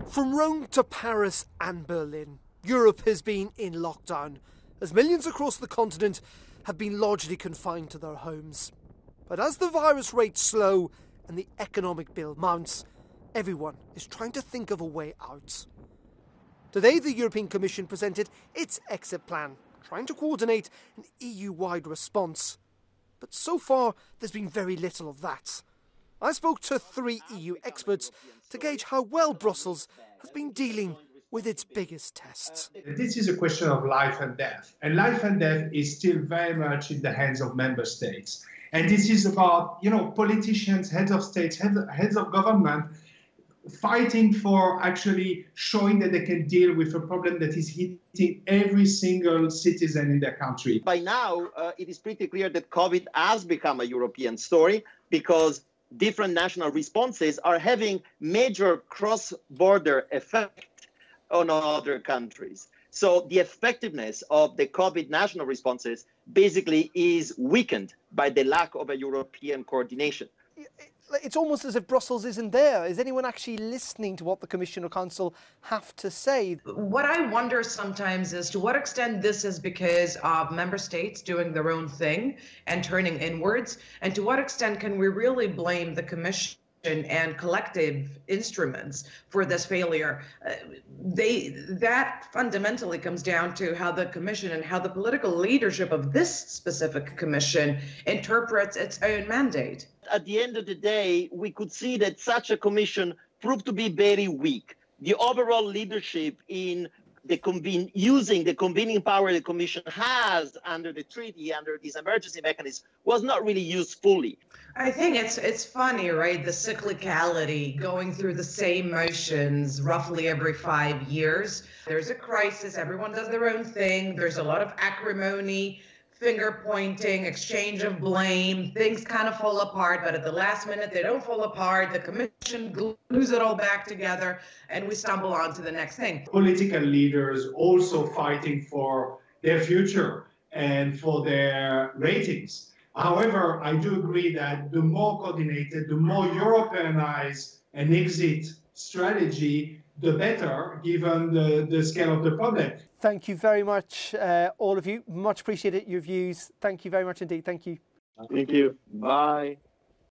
From Rome to Paris and Berlin, Europe has been in lockdown, as millions across the continent have been largely confined to their homes. But as the virus rates slow and the economic bill mounts, everyone is trying to think of a way out. Today, the European Commission presented its exit plan, trying to coordinate an EU-wide response. But so far, there's been very little of that. I spoke to 3 EU experts to gauge how well Brussels has been dealing with its biggest tests. This is a question of life and death. And life and death is still very much in the hands of member states. And this is about, politicians, heads of states, heads of government fighting for actually showing that they can deal with a problem that is hitting every single citizen in their country. By now, it is pretty clear that COVID has become a European story because different national responses are having major cross-border effect on other countries. So the effectiveness of the COVID national responses basically is weakened by the lack of a European coordination. It's almost as if Brussels isn't there. Is anyone actually listening to what the Commission or Council have to say? What I wonder sometimes is to what extent this is because of member states doing their own thing and turning inwards, and to what extent can we really blame the Commission and collective instruments for this failure. That fundamentally comes down to how the Commission and how the political leadership of this specific Commission interprets its own mandate. At the end of the day, we could see that such a Commission proved to be very weak. The overall leadership in using the convening power the Commission has under the treaty, under this emergency mechanism, was not really used fully. I think it's funny, right? The cyclicality, going through the same motions roughly every 5 years. There's a crisis, everyone does their own thing, there's a lot of acrimony, finger pointing, exchange of blame, things kind of fall apart, but at the last minute they don't fall apart, the Commission glues it all back together, and we stumble on to the next thing. Political leaders also fighting for their future and for their ratings. However, I do agree that the more coordinated, the more Europeanized an exit strategy, the better, given the scale of the problem. Thank you very much, all of you. Much appreciated your views. Thank you very much indeed. Thank you. Thank you. Bye.